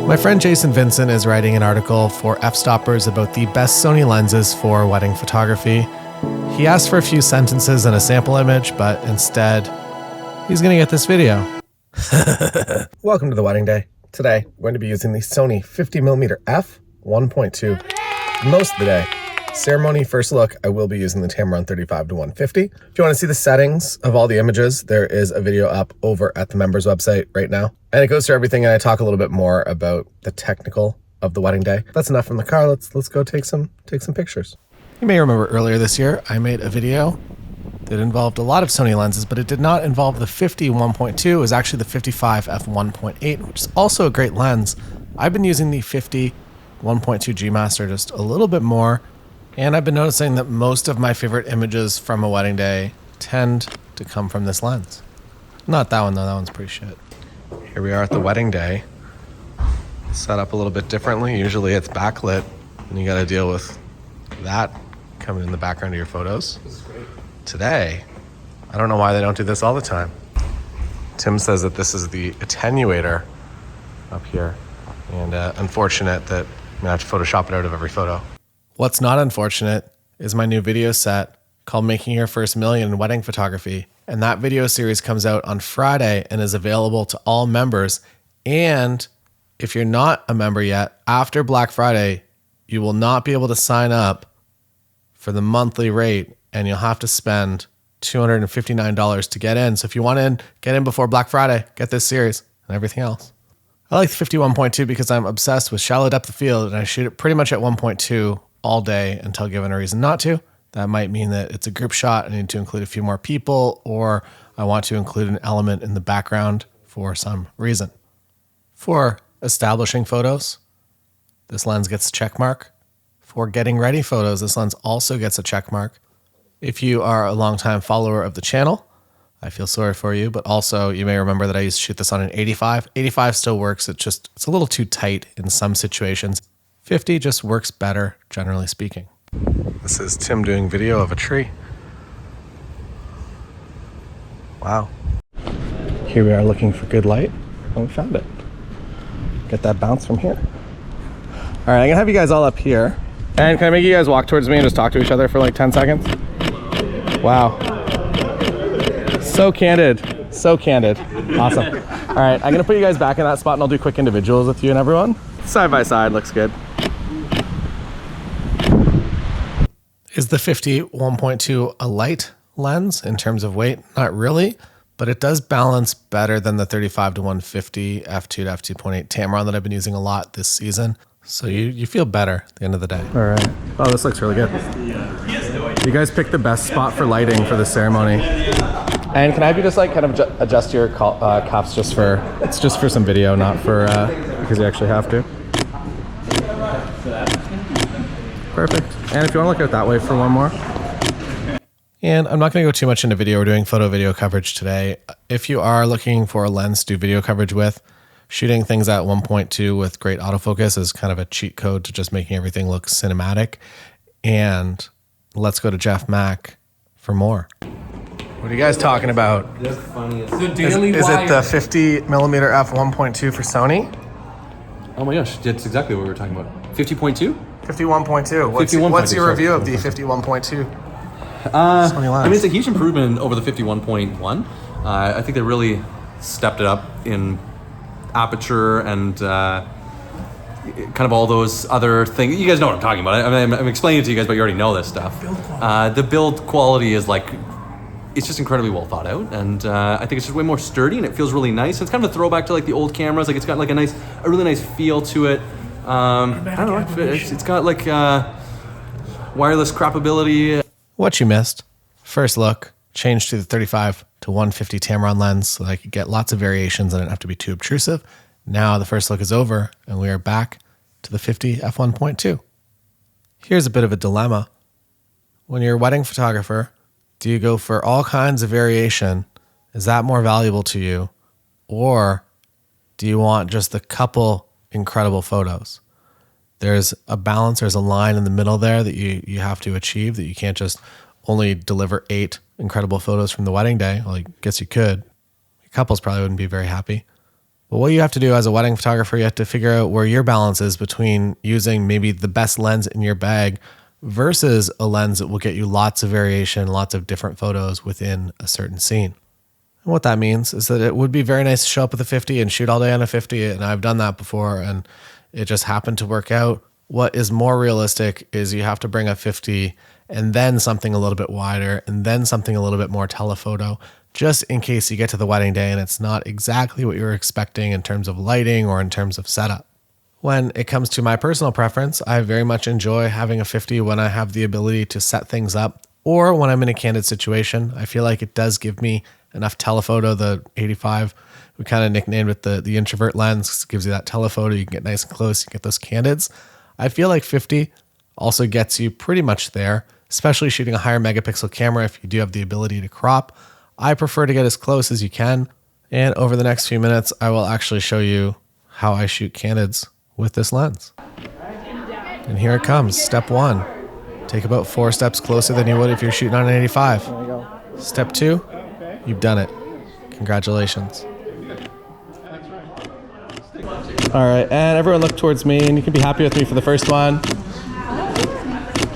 My friend Jason Vincent is writing an article for F-Stoppers about the best Sony lenses for wedding photography. He asked for a few sentences and a sample image, but instead, he's going to get this video. Welcome to the wedding day. Today, we're going to be using the Sony 50mm f1.2 most of the day. Ceremony first look, I will be using the Tamron 35-150. If you want to see the settings of all the images, there is a video up over at the members website right now. And it goes through everything, and I talk a little bit more about the technical of the wedding day. That's enough from the car. Let's go take some pictures. You may remember earlier this year, I made a video that involved a lot of Sony lenses, but it did not involve the 50 1.2. It was actually the 55 f1.8, which is also a great lens. I've been using the 50 1.2 G Master just a little bit more, and I've been noticing that most of my favorite images from a wedding day tend to come from this lens. Not that one though, that one's pretty shit. Here we are at the wedding day. Set up a little bit differently. Usually it's backlit, and you gotta deal with that coming in the background of your photos. This is great. Today, I don't know why they don't do this all the time. Tim says that this is the attenuator up here, and unfortunate that I'm gonna have to Photoshop it out of every photo. What's not unfortunate is my new video set called Making Your First Million in Wedding Photography. And that video series comes out on Friday and is available to all members. And if you're not a member yet, after Black Friday, you will not be able to sign up for the monthly rate, and you'll have to spend $259 to get in. So if you want in, get in before Black Friday, get this series and everything else. I like the 51.2 because I'm obsessed with shallow depth of field, and I shoot it pretty much at 1.2 all day until given a reason not to. That might mean that it's a group shot. I need to include a few more people, or I want to include an element in the background for some reason. For establishing photos, this lens gets a check mark. For getting ready photos, this lens also gets a check mark. If you are a longtime follower of the channel, I feel sorry for you, but also you may remember that I used to shoot this on an 85. 85 still works. It's a little too tight in some situations. 50 just works better, generally speaking. This is Tim doing video of a tree. Wow. Here we are looking for good light, and we found it. Get that bounce from here. All right, I'm gonna have you guys all up here. And can I make you guys walk towards me and just talk to each other for like 10 seconds? Wow. So candid, so candid. Awesome. All right, I'm gonna put you guys back in that spot, and I'll do quick individuals with you and everyone. Side by side, looks good. Is the 50 1.2 a light lens in terms of weight? Not really, but it does balance better than the 35-150 f2 to f2.8 Tamron that I've been using a lot this season. So you feel better at the end of the day. All right. Oh, this looks really good. You guys picked the best spot for lighting for the ceremony. And can I have you just like kind of adjust your cuffs just for some video, not for because you actually have to. Perfect. And if you want to look at it that way for one more. And I'm not going to go too much into video. We're doing photo video coverage today. If you are looking for a lens to do video coverage with, shooting things at 1.2 with great autofocus is kind of a cheat code to just making everything look cinematic. And let's go to Jeff Mack for more. What are you guys talking about? That's funny. Is it the 50mm f1.2 for Sony? Oh my gosh, that's exactly what we were talking about. 50.2? 51.2. What's your review of the 51.2? I mean, it's a huge improvement over the 51.1. I think they really stepped it up in aperture and kind of all those other things. You guys know what I'm talking about. I mean, I'm explaining it to you guys, but you already know this stuff. The build quality is like, it's just incredibly well thought out, and I think it's just way more sturdy, and it feels really nice. It's kind of a throwback to like the old cameras. Like it's got like a really nice feel to it. I don't know. It's got like wireless crapability. What you missed? First look, changed to the 35-150 Tamron lens so that I could get lots of variations and I didn't have to be too obtrusive. Now the first look is over, and we are back to the 50 f1.2. Here's a bit of a dilemma. When you're a wedding photographer, do you go for all kinds of variation? Is that more valuable to you? Or do you want just a couple incredible photos? There's a balance, there's a line in the middle there that you have to achieve, that you can't just only deliver 8 incredible photos from the wedding day. Well, I guess you could. Your couples probably wouldn't be very happy. But what you have to do as a wedding photographer, you have to figure out where your balance is between using maybe the best lens in your bag versus a lens that will get you lots of variation, lots of different photos within a certain scene. And what that means is that it would be very nice to show up with a 50 and shoot all day on a 50. And I've done that before and it just happened to work out. What is more realistic is you have to bring a 50 and then something a little bit wider and then something a little bit more telephoto, just in case you get to the wedding day and it's not exactly what you're expecting in terms of lighting or in terms of setup. When it comes to my personal preference, I very much enjoy having a 50 when I have the ability to set things up or when I'm in a candid situation. I feel like it does give me enough telephoto. The 85, we kind of nicknamed it the introvert lens. It gives you that telephoto. You can get nice and close, you get those candids. I feel like 50 also gets you pretty much there, especially shooting a higher megapixel camera if you do have the ability to crop. I prefer to get as close as you can. And over the next few minutes, I will actually show you how I shoot candids with this lens. And here it comes, step 1. Take about 4 steps closer than you would if you're shooting on an 85. There you go. Step 2, you've done it. Congratulations. All right, and everyone look towards me and you can be happy with me for the first one.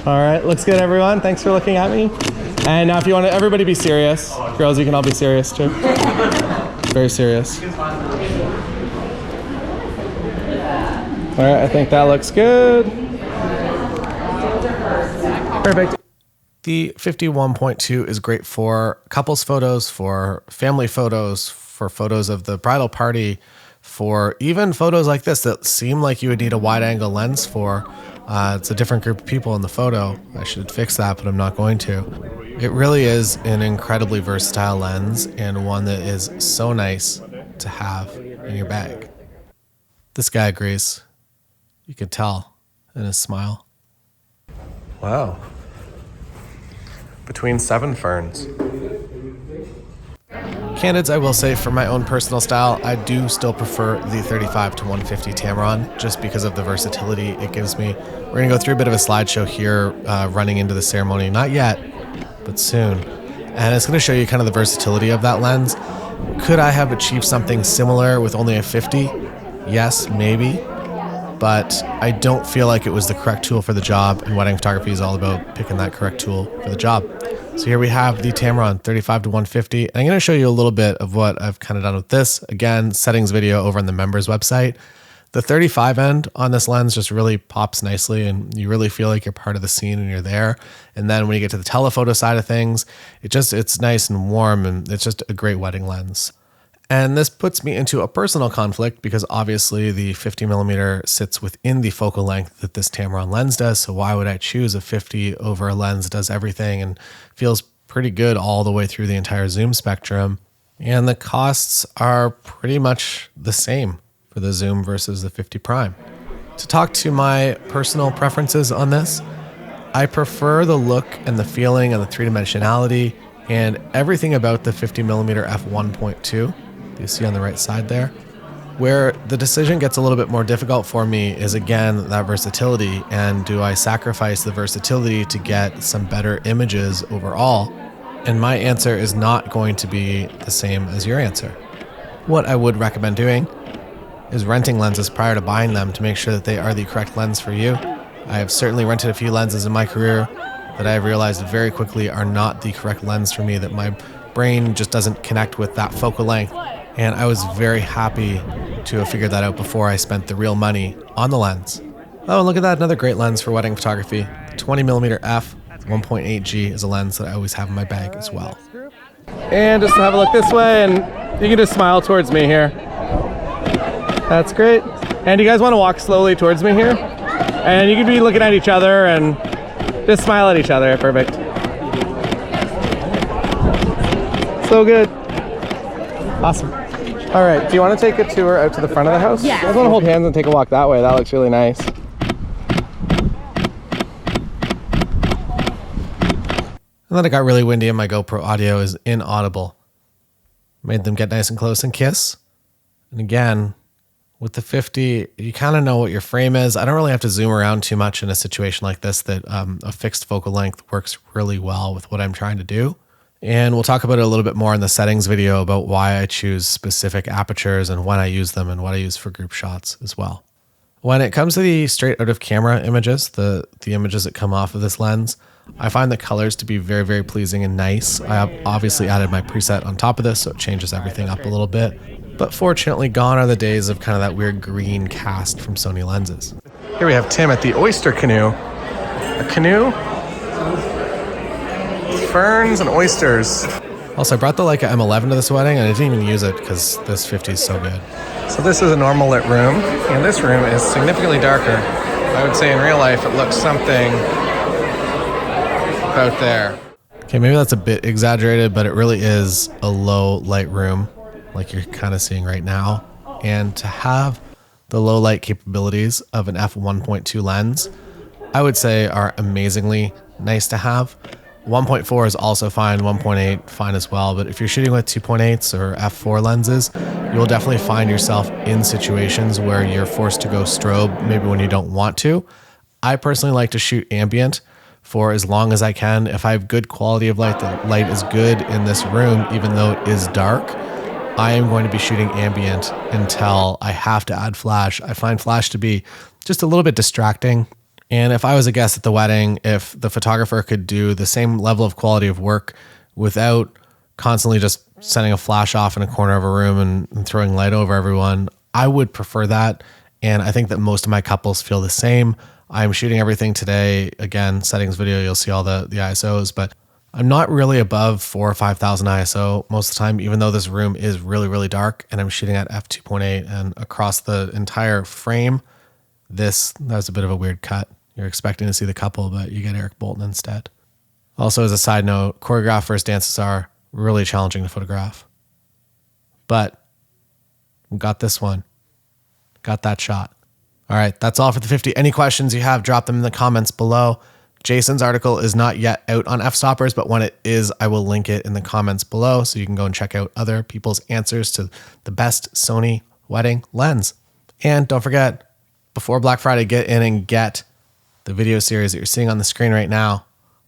All right, looks good everyone. Thanks for looking at me. And now if you want to, everybody be serious. Girls, you can all be serious too. Very serious. All right, I think that looks good. Perfect. The 51.2 is great for couples photos, for family photos, for photos of the bridal party, for even photos like this that seem like you would need a wide angle lens for. It's a different group of people in the photo. I should fix that, but I'm not going to. It really is an incredibly versatile lens and one that is so nice to have in your bag. This guy agrees. You can tell in his smile. Wow. Between 7 ferns. Candids, I will say, for my own personal style, I do still prefer the 35 to 150 Tamron just because of the versatility it gives me. We're going to go through a bit of a slideshow here running into the ceremony. Not yet, but soon. And it's going to show you kind of the versatility of that lens. Could I have achieved something similar with only a 50? Yes, maybe. But I don't feel like it was the correct tool for the job, and wedding photography is all about picking that correct tool for the job. So here we have the Tamron 35 to 150, and I'm going to show you a little bit of what I've kind of done with this. Again, settings video over on the members website. The 35 end on this lens just really pops nicely, and you really feel like you're part of the scene and you're there. And then when you get to the telephoto side of things, it's nice and warm, and it's just a great wedding lens. And this puts me into a personal conflict because obviously the 50mm sits within the focal length that this Tamron lens does. So why would I choose a 50 over a lens that does everything and feels pretty good all the way through the entire zoom spectrum? And the costs are pretty much the same for the zoom versus the 50 prime. To talk to my personal preferences on this, I prefer the look and the feeling and the three-dimensionality and everything about the 50mm f1.2. You see on the right side there. Where the decision gets a little bit more difficult for me is, again, that versatility. And do I sacrifice the versatility to get some better images overall? And my answer is not going to be the same as your answer. What I would recommend doing is renting lenses prior to buying them to make sure that they are the correct lens for you. I have certainly rented a few lenses in my career that I have realized very quickly are not the correct lens for me, that my brain just doesn't connect with that focal length. And I was very happy to have figured that out before I spent the real money on the lens. Oh, and look at that, another great lens for wedding photography. 20mm f 1.8G is a lens that I always have in my bag as well. And just have a look this way, and you can just smile towards me here. That's great. And you guys want to walk slowly towards me here? And you can be looking at each other and just smile at each other. Perfect. So good. Awesome. All right, do you want to take a tour out to the front of the house? Yeah. You guys want to hold hands and take a walk that way? That looks really nice. And then it got really windy and my GoPro audio is inaudible. Made them get nice and close and kiss. And again, with the 50, you kind of know what your frame is. I don't really have to zoom around too much in a situation like this, that a fixed focal length works really well with what I'm trying to do. And we'll talk about it a little bit more in the settings video about why I choose specific apertures and when I use them and what I use for group shots as well. When it comes to the straight out of camera images, the images that come off of this lens, I find the colors to be very, very pleasing and nice. I have obviously added my preset on top of this, so it changes everything up a little bit. But fortunately, gone are the days of kind of that weird green cast from Sony lenses. Here we have Tim at the Oyster Canoe. A canoe? Ferns and oysters. Also, I brought the Leica M11 to this wedding, and I didn't even use it because this 50 is so good. So this is a normal lit room, and this room is significantly darker. I would say in real life it looks something about there. Okay, maybe that's a bit exaggerated, but it really is a low light room, like you're kind of seeing right now. And to have the low light capabilities of an f1.2 lens, I would say are amazingly nice to have. 1.4 is also fine, 1.8 fine as well, but if you're shooting with 2.8s or f4 lenses, you'll definitely find yourself in situations where you're forced to go strobe, maybe when you don't want to. I personally like to shoot ambient for as long as I can. If I have good quality of light, the light is good in this room, even though it is dark, I am going to be shooting ambient until I have to add flash. I find flash to be just a little bit distracting. And if I was a guest at the wedding, if the photographer could do the same level of quality of work without constantly just setting a flash off in a corner of a room and throwing light over everyone, I would prefer that. And I think that most of my couples feel the same. I'm shooting everything today. Again, settings video, you'll see all the ISOs, but I'm not really above 4,000 or 5,000 ISO most of the time, even though this room is really, really dark and I'm shooting at f2.8 and across the entire frame. That was a bit of a weird cut. You're expecting to see the couple, but you get Eric Bolton instead. Also, as a side note, choreographed versus dances are really challenging to photograph. But we got this one. Got that shot. All right, that's all for the 50. Any questions you have, drop them in the comments below. Jason's article is not yet out on F-Stoppers, but when it is, I will link it in the comments below so you can go and check out other people's answers to the best Sony wedding lens. And don't forget, before Black Friday, get in and get the video series that you're seeing on the screen right now.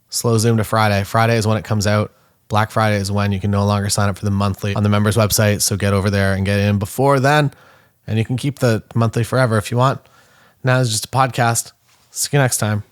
Slow zoom to Friday. Friday is when it comes out. Black Friday is when you can no longer sign up for the monthly on the members website. So get over there and get in before then. And you can keep the monthly forever if you want. Now it's just a podcast. See you next time.